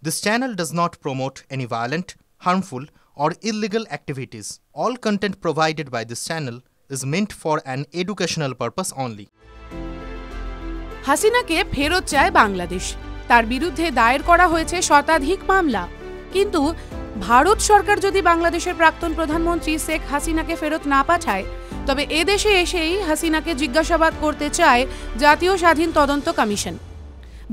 This channel does not promote any violent, harmful, or illegal activities. All content provided by this channel is meant for an educational purpose only. হাসিনাকে ফেরত চায় বাংলাদেশ। তার বিরুদ্ধে দায়ের করা হয়েছে শতাধিক মামলা। কিন্তু ভারত সরকার যদি বাংলাদেশের প্রাক্তন প্রধানমন্ত্রী শেখ হাসিনাকে ফেরত না পাঠায়, তবে এদেশে এসেই হাসিনাকে জিজ্ঞাসাবাদ করতে চায় জাতীয় স্বাধীন তদন্ত কমিশন।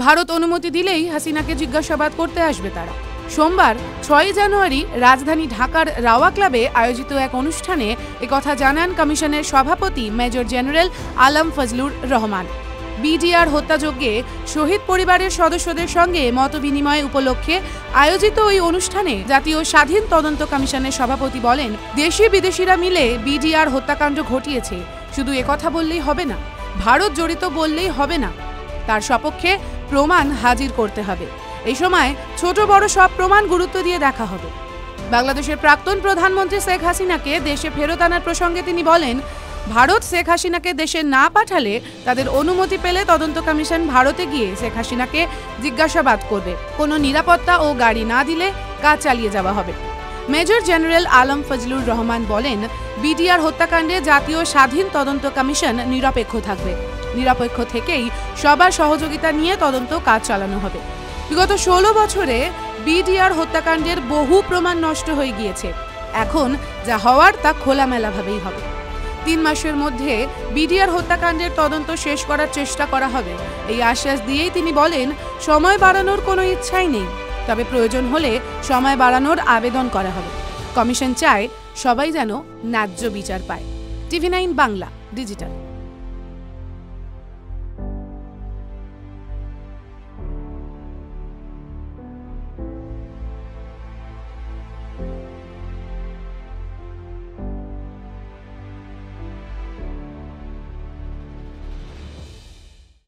ভারত অনুমতি দিলেই হাসিনাকে জিজ্ঞাসাবাদ করতে আসবে তারা। সোমবার 6 জানুয়ারি রাজধানী ঢাকার রাওয়া ক্লাবে আয়োজিত এক অনুষ্ঠানে একথা জানান কমিশনের সভাপতি Major General Alam Fazlur Rahman. BDR হত্যাযজ্ঞে শহীদ পরিবারের সদস্যদের সঙ্গে মতবিনিময় উপলক্ষে আয়োজিত ওই অনুষ্ঠানে জাতীয় স্বাধীন তদন্ত কমিশনের সভাপতি বলেন, দেশি বিদেশিরা মিলে বিডিআর হত্যাকাণ্ড ঘটিয়েছে। শুধু একথা বললেই হবে না, ভারত জড়িত বললেই হবে না, তার সপক্ষে প্রমাণ হাজির করতে হবে। এই সময় ছোট বড় সব প্রমাণ গুরুত্ব দিয়ে দেখা হবে। বাংলাদেশের প্রাক্তন প্রধানমন্ত্রী শেখ হাসিনাকে দেশে ফেরত আনার প্রসঙ্গে তিনি বলেন, ভারত শেখ হাসিনাকে দেশে না পাঠালে তাদের অনুমতি পেলে তদন্ত কমিশন ভারতে গিয়ে শেখ হাসিনাকে জিজ্ঞাসাবাদ করবে। কোনো নিরাপত্তা ও গাড়ি না দিলে কাজ চালিয়ে যাওয়া হবে। মেজর জেনারেল আলম ফজলুর রহমান বলেন, বিডিআর হত্যাকাণ্ডে জাতীয় স্বাধীন তদন্ত কমিশন নিরপেক্ষ থাকবে। নিরপেক্ষ থেকেই সবার সহযোগিতা নিয়ে তদন্ত কাজ চালানো হবে। বিগত 16 বছরে বিডিআর হত্যাকাণ্ডের বহু প্রমাণ নষ্ট হয়ে গিয়েছে। এখন যা হওয়ার তা খোলামেলাভাবেই হবে। 3 মাসের মধ্যে বিডিআর হত্যাকাণ্ডের তদন্ত শেষ করার চেষ্টা করা হবে। এই আশ্বাস দিয়েই তিনি বলেন, সময় বাড়ানোর কোনো ইচ্ছাই নেই, তবে প্রয়োজন হলে সময় বাড়ানোর আবেদন করা হবে। কমিশন চায় সবাই যেন ন্যায্য বিচার পায়। TV9 Bangla digital.